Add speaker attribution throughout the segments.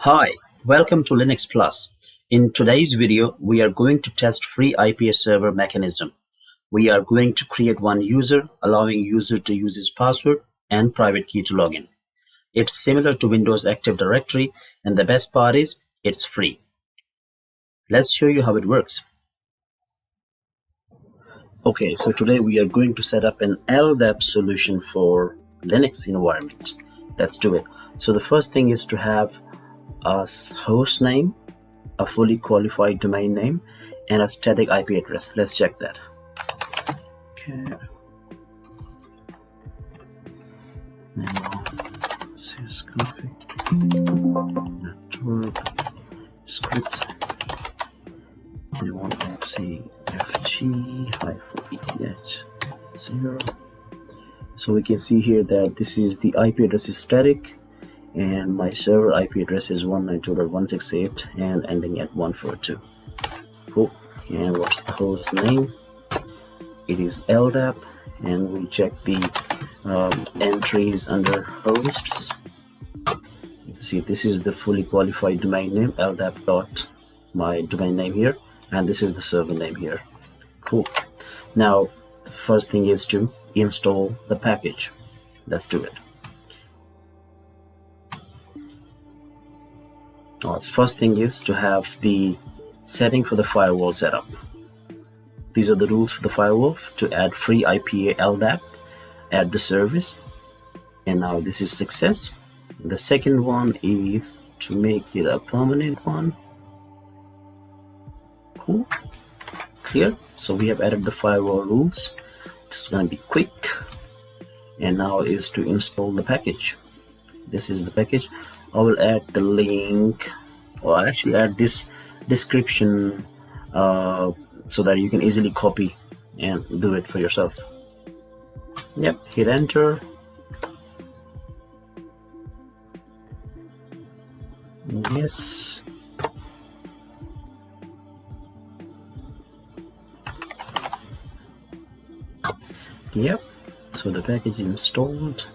Speaker 1: Hi, welcome to Linux Plus. In today's video, we are going to test free IP server mechanism. We are going to create one user, allowing user to use his password and private key to log in. It's similar to Windows Active Directory, and the best part is it's free. Let's show you how it works. Okay, so today we are going to set up an LDAP solution for Linux environment. Let's do it. So the first thing is to have a host name, a fully qualified domain name, and a static IP address. Let's check that. Okay. Now, sysconfig network scripts. We want fcfg-eth0. So we can see here that this is the IP address is static, and my server IP address is 192.168 and ending at 142. Cool. And what's the host name? It is LDAP, and we check the entries under hosts. You can see this is the fully qualified domain name, LDAP dot my domain name here, and this is the server name here. Cool. Now the first thing is to install the package. Let's do it. The first thing is to have the setting for the firewall setup. These are the rules for the firewall: to add freeipa-ldap, add the service, and now this is success. The second one is to make it a permanent one. Cool. Clear. So we have added the firewall rules. It's going to be quick. And now is to install the package. This is the package. I will add the link, or I'll actually add this description so that you can easily copy and do it for yourself. Yep, hit enter. Yes. Yep, so the package is installed.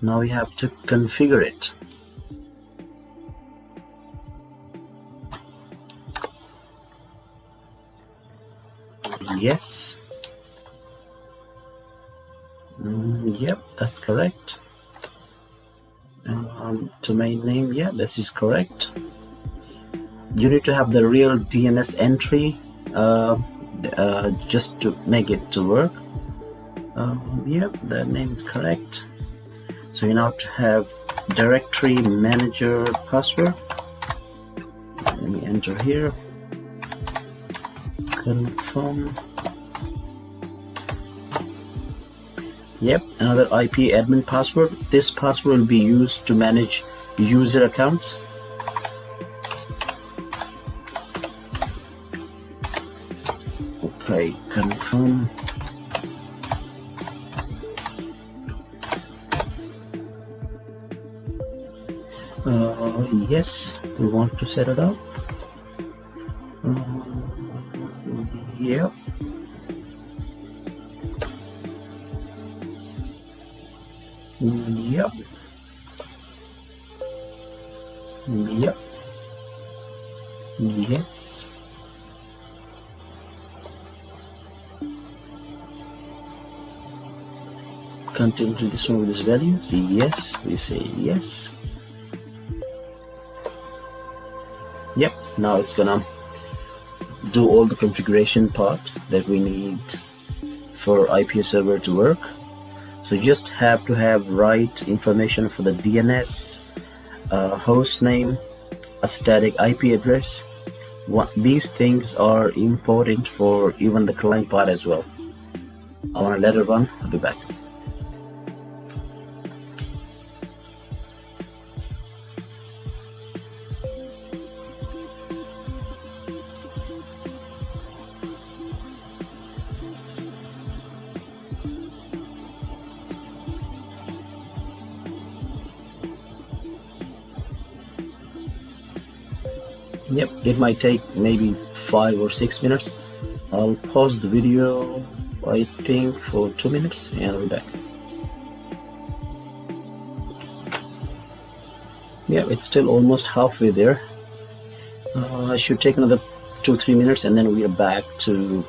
Speaker 1: Now we have to configure it. Yes. Yep, that's correct. Domain name, yeah, this is correct. You need to have the real DNS entry just to make it to work. Yep, the name is correct. So you now have directory manager password. Let me enter here. Confirm. Yep, another IP admin password. This password will be used to manage user accounts. Okay, confirm. Yes, we want to set it up. Yep. Yep. Yep. Yes. Continue to this one with these values. Yes, we say yes. Yep, now it's gonna do all the configuration part that we need for IP server to work. So you just have to have right information for the DNS, host name, a static IP address. These things are important for even the client part as well. I want to let it run. I'll be back. Yep, it might take maybe 5 or 6 minutes. I'll pause the video, I think, for 2 minutes, and I'll be back. Yeah, it's still almost halfway there. I should take another 2-3 minutes, and then we are back to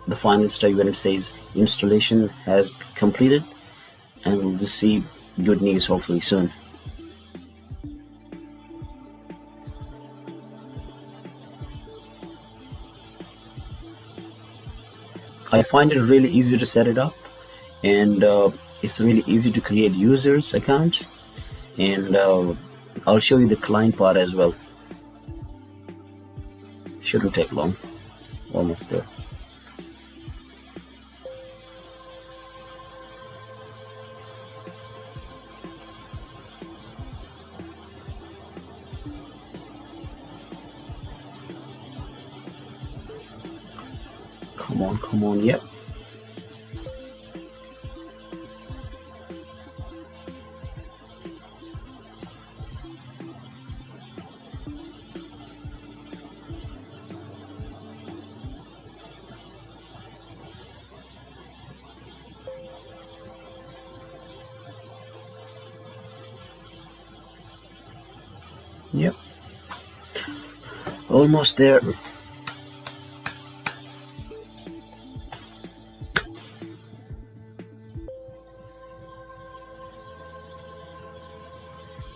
Speaker 1: the final stage when it says installation has completed, and we'll see good news hopefully soon. I find it really easy to set it up, and it's really easy to create users accounts, and I'll show you the client part as well. Shouldn't take long. Almost there. Come on, yep. Yep. Almost there.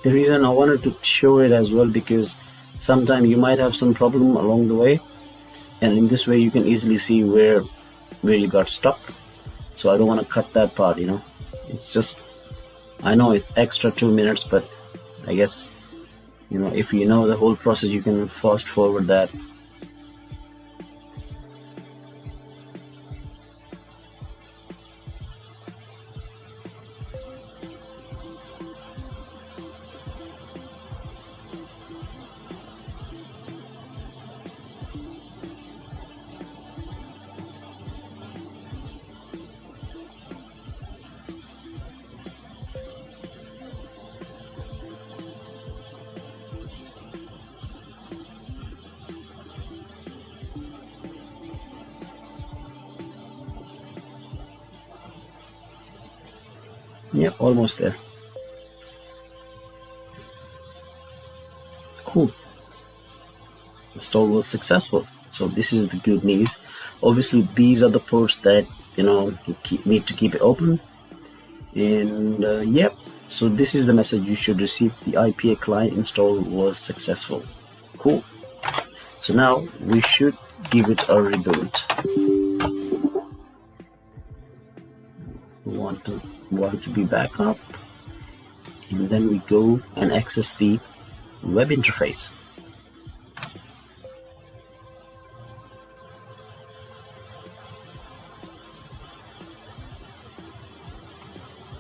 Speaker 1: The reason I wanted to show it as well, because sometimes you might have some problem along the way, and in this way you can easily see where you got stuck. So I don't want to cut that part, you know. It's just, I know it's extra 2 minutes, but I guess, you know, if you know the whole process, you can fast forward that. Yep, almost there. Cool. Install was successful. So this is the good news. Obviously, these are the ports that, you know, you need to keep it open. And yep, so this is the message you should receive. The ipa-client install was successful. Cool. So now we should give it a reboot. We want to be back up, and then we go and access the web interface.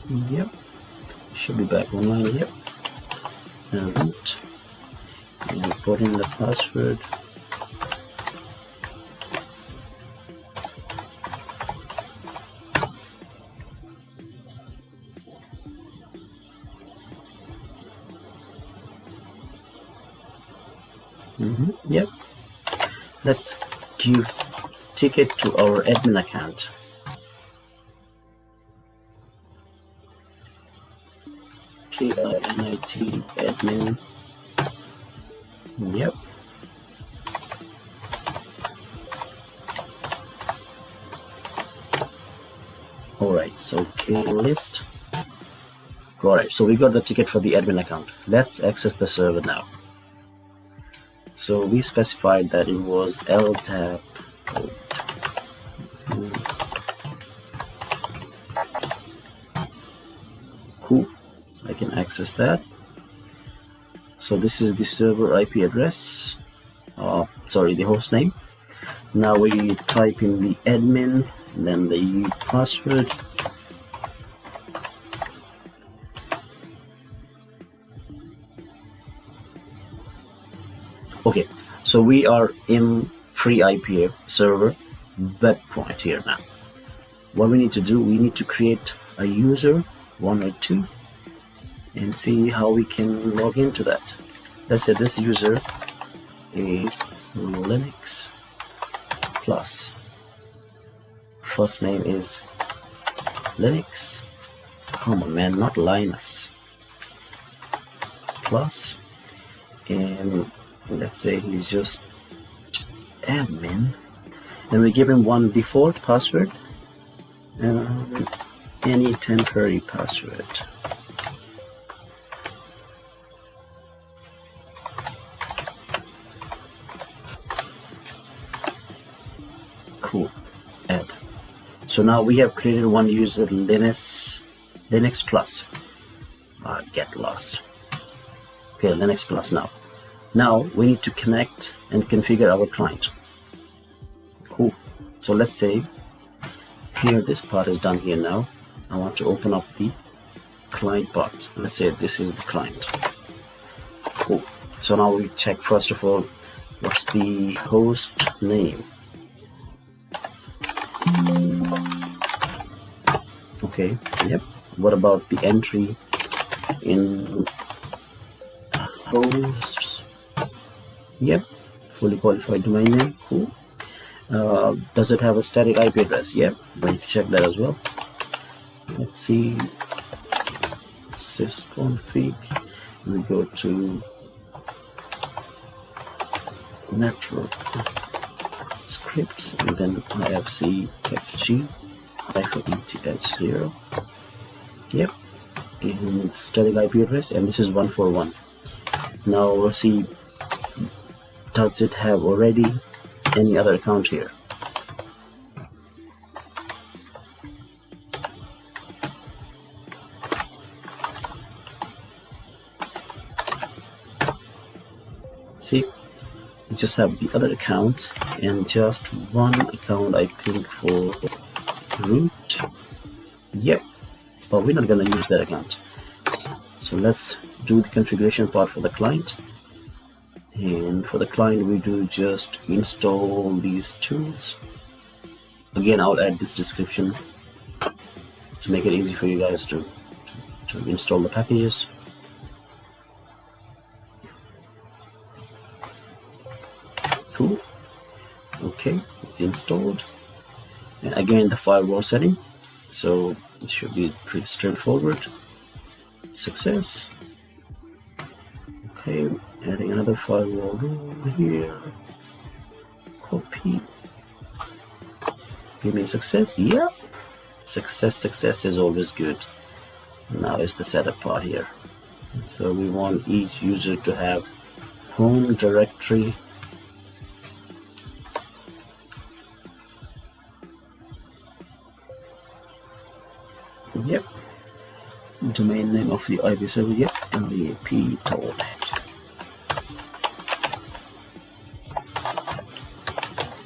Speaker 1: Yep, should be back online. Yep, and root, and put in the password. Yep, let's give ticket to our admin account. KINIT admin. Yep. Alright, so list. Alright, so we got the ticket for the admin account. Let's access the server now. So we specified that it was ldap. Cool, I can access that. So this is the server IP address, sorry, the host name. Now we type in the admin, and then the password. Okay, so we are in freeipa server web point here now. What we need to do, we need to create a user 1 or 2 and see how we can log into that. Let's say this user is Linux plus. First name is Linux. Come on, man, not Linus. plus, and let's say he's just admin, and we give him one default password, any temporary password. Cool. Add. So now we have created one user, Linux Plus. Get lost. Okay, Linux Plus now. Now we need to connect and configure our client. Cool. So let's say here this part is done here now. I want to open up the client part. Let's say this is the client. Cool. So now we check first of all, what's the host name? Okay, yep. What about the entry in hosts? Yep, fully qualified domain name. Cool. Does it have a static IP address? Yep, going to check that as well. Let's see, sysconfig. We go to network scripts, and then ifc-fg -eth0. Yep, and static IP address, and this is 141. Now we'll see, does it have already any other account here? See, we just have the other accounts and just one account, I think, for root. Yep, but we're not gonna use that account. So let's do the configuration part for the client. And for the client, we do just install these tools. Again, I'll add this description to make it easy for you guys to install the packages. Cool. Okay, it's installed. And again, the firewall setting. So it should be pretty straightforward. Success. Okay, adding another firewall rule here. Copy. Give me a success. Yeah. Success is always good. Now is the setup part here. So we want each user to have home directory. Yep. Domain name of the IP server. Yep. And the ipa-ldap.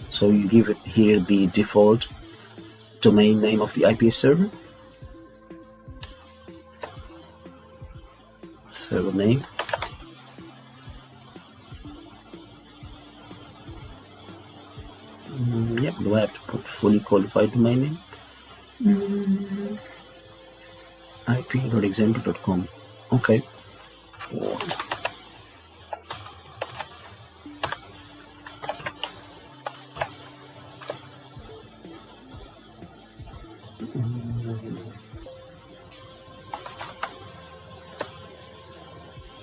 Speaker 1: So you give it here the default domain name of the IP server. Server name. Yep. Do I have to put fully qualified domain name? ip.example.com. Okay.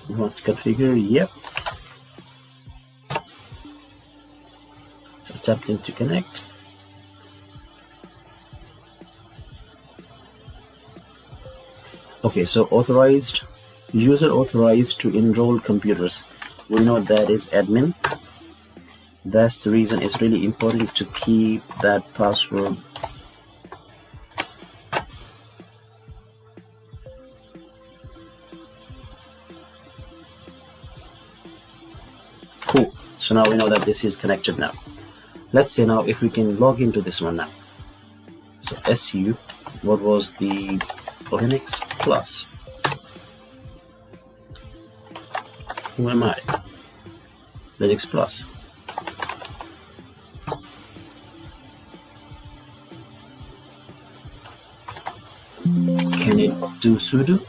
Speaker 1: Want to configure? Yep. It's attempting to connect. Okay, so user authorized to enroll computers. We know that is admin. That's the reason it's really important to keep that password. Cool. So now we know that this is connected now. Let's say now if we can log into this one now. So su, what was the Linux Plus? Who am I? Linux Plus. Can it do sudo?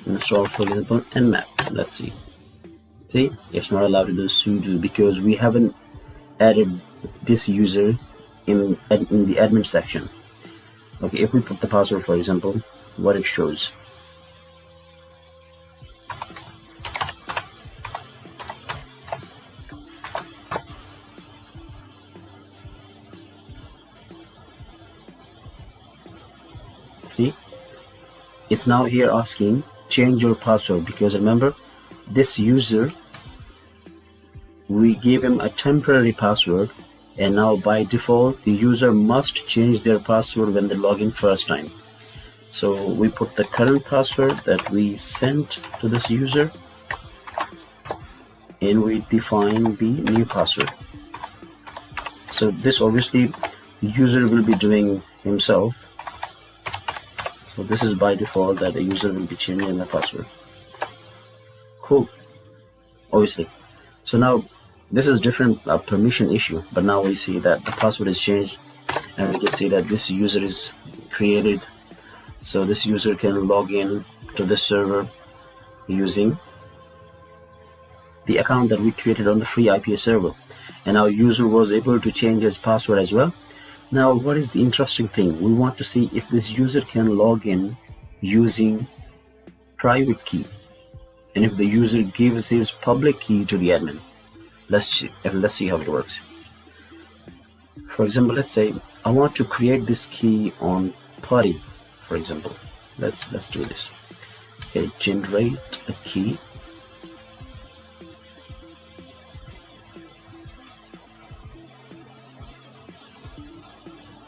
Speaker 1: Install, for example, nmap. Let's see. See, it's not allowed to do sudo because we haven't added this user in the admin section. Okay, if we put the password, for example, what it shows. See, it's now here asking change your password, because remember, this user, we gave him a temporary password, and now by default the user must change their password when they log in first time. So we put the current password that we sent to this user, and we define the new password. So this obviously the user will be doing himself. So this is by default that the user will be changing the password. Cool, obviously. So now this is different permission issue, but now we see that the password is changed, and we can see that this user is created. So this user can log in to the server using the account that we created on the free IPA server, and our user was able to change his password as well. Now, what is the interesting thing? We want to see if this user can log in using private key, and if the user gives his public key to the admin. Let's see how it works. For example, let's say I want to create this key on PuTTY, for example. Let's do this. Okay, generate a key.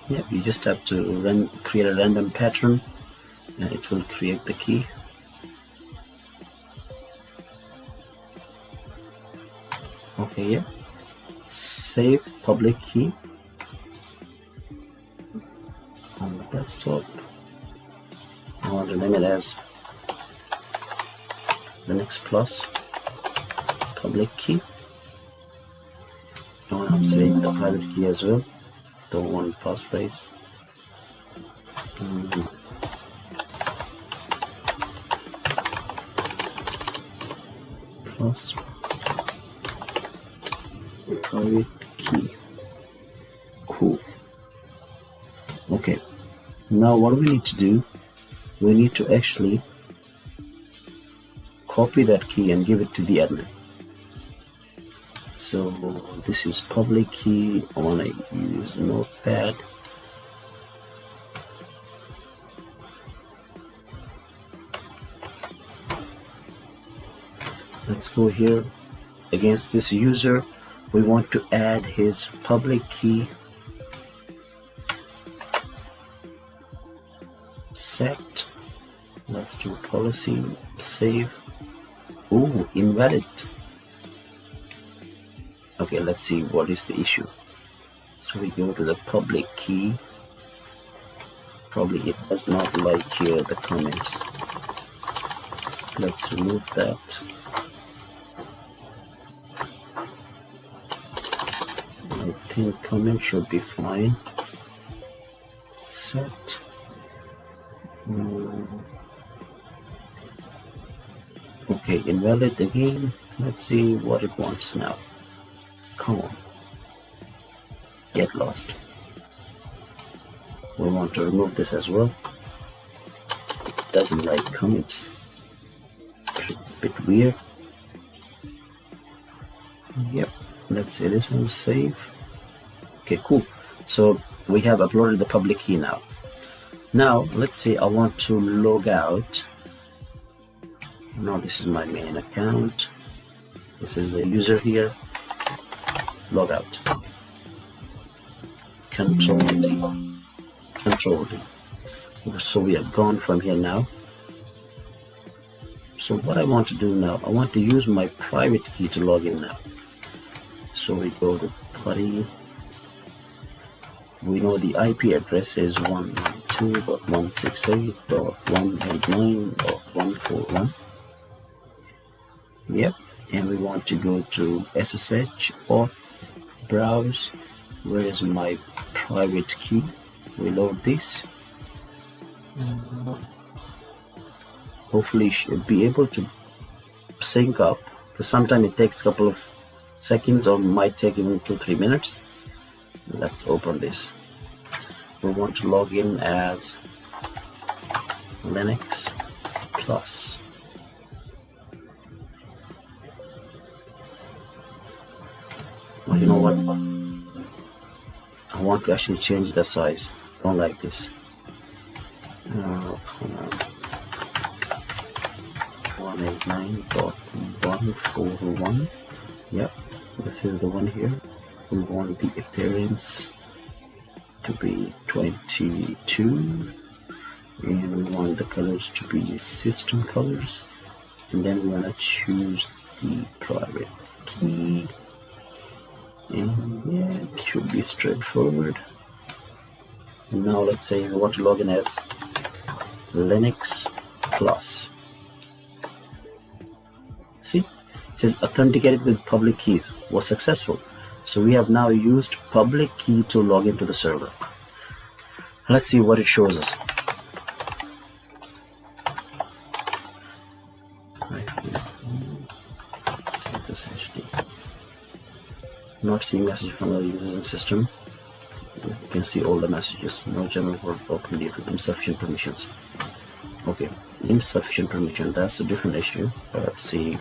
Speaker 1: Yeah, you just have to create a random pattern, and it will create the key. Okay, yeah. Save public key on the desktop. I want to name it as Linux Plus public key. I want to save the private key as well. Don't want passphrase. Plus private key. Cool. Okay, now what we need to do, we need to actually copy that key and give it to the admin. So this is public key. I want to use Notepad. Let's go here. Against this user, we want to add his public key. Set. Let's do policy. Save. Oh, invalid. Okay, let's see what is the issue. So we go to the public key. Probably it does not like here the comments. Let's remove that. I think comment should be fine. Set. Okay, invalid again. Let's see what it wants now. Come on. Get lost. We want to remove this as well. It doesn't like comments. A bit weird. Yep. Let's say this one, save. Okay, cool. So we have uploaded the public key now. Now let's say I want to log out. Now this is my main account. This is the user here. Log out. Control D. Control D. So we are gone from here now. So what I want to do now, I want to use my private key to log in now. So we go to PuTTY. We know the IP address is 192.168.189.141. Yep, and we want to go to SSH auth browse. Where is my private key? We load this. Hopefully should be able to sync up, because sometimes it takes a couple of seconds or might take even 2-3 minutes. Let's open this. We want to log in as Linux Plus. Well, you know what? I want to actually change the size. I don't like this. 189.141. Yep, this is the one here. We want the appearance to be 22, and we want the colors to be system colors, and then we want to choose the private key, and yeah, it should be straightforward. And now let's say we want to log in as Linux Plus. See, it says authenticated with public keys was successful. So we have now used public key to log into the server. Let's see what it shows us. Right here. Essentially not seeing message from the user system. You can see all the messages. No general world open due to insufficient permissions. Okay, insufficient permission, that's a different issue. Let's see.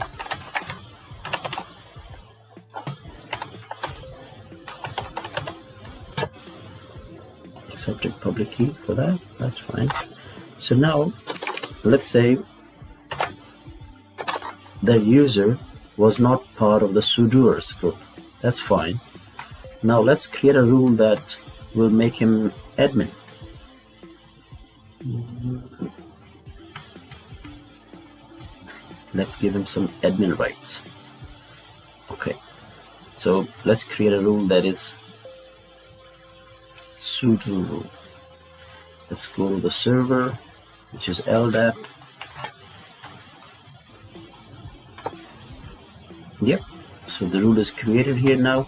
Speaker 1: Accepted public key for that, that's fine. So now let's say the user was not part of the sudoers group. That's fine. Now let's create a rule that will make him admin. Let's give him some admin rights. Okay, so let's create a rule that is sudo rule. Let's go to the server, which is ldap. Yep, so the rule is created here. Now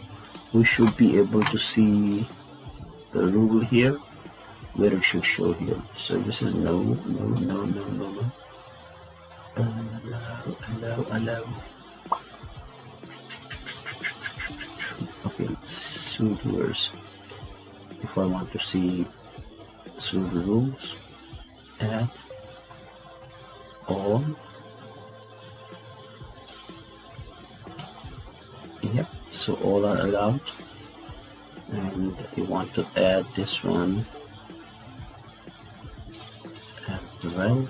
Speaker 1: we should be able to see the rule here, where it should show here. So this is no. Allow. Okay, sudoers. If I want to see sudo rules, add all. Yep, so all are allowed. And you want to add this one as well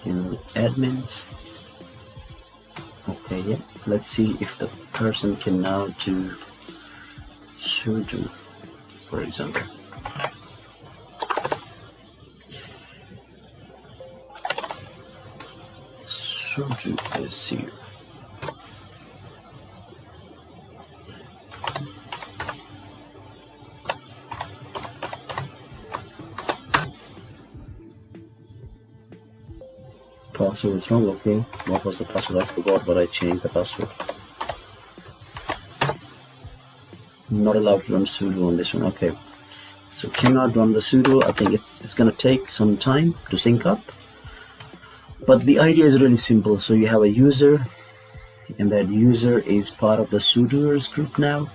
Speaker 1: in admins. Okay, yeah, let's see if the person can now do sudo, for example. Sudo is here. Password is wrong. Okay, what was the password? I forgot, but I changed the password. Not allowed to run sudo on this one. Okay, so cannot run the sudo. I think it's gonna take some time to sync up, but the idea is really simple. So you have a user, and that user is part of the sudoers group now.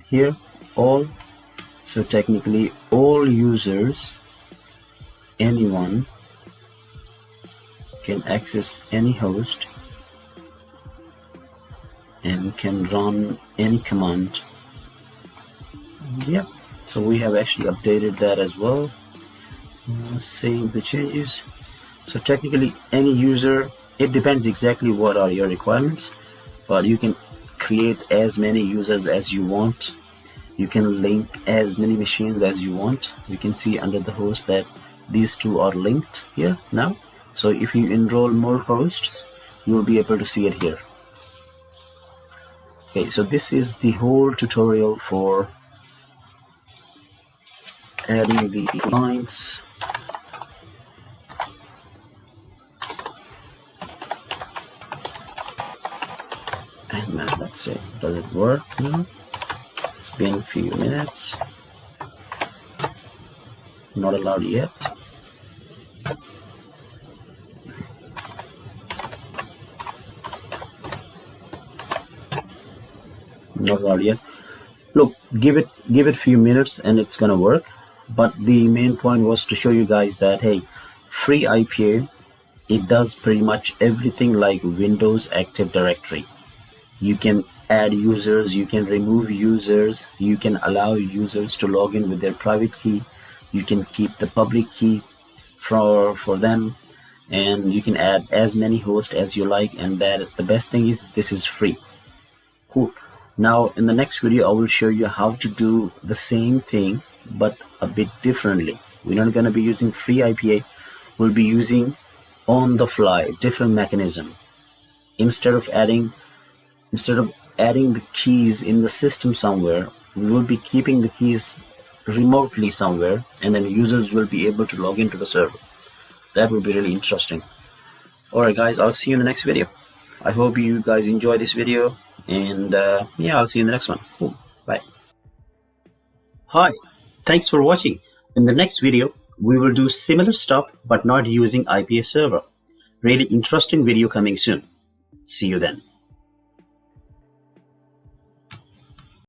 Speaker 1: Here, all. So technically, all users, anyone can access any host and can run any command. Yep, so we have actually updated that as well. Save the changes. So technically any user, it depends exactly what are your requirements, but you can create as many users as you want. You can link as many machines as you want. You can see under the host that these two are linked here now. So if you enroll more hosts, you will be able to see it here. Okay, so this is the whole tutorial for adding the clients. And now let's see, does it work now? It's been a few minutes. Not allowed yet. Not allowed yet. Look, give it few minutes and it's gonna work. But the main point was to show you guys that, hey, free IPA, it does pretty much everything like Windows Active Directory. You can add users, you can remove users, you can allow users to log in with their private key, you can keep the public key for them, and you can add as many hosts as you like. And that the best thing is this is free. Cool. Now in the next video I will show you how to do the same thing but a bit differently. We're not going to be using free IPA, we'll be using on the fly different mechanism. Instead of adding the keys in the system somewhere, we will be keeping the keys remotely somewhere, and then users will be able to log into the server. That will be really interesting. Alright guys, I'll see you in the next video. I hope you guys enjoy this video, and yeah, I'll see you in the next one. Cool. Bye. Hi, thanks for watching. In the next video we will do similar stuff but not using IPA server. Really interesting video coming soon. See you then.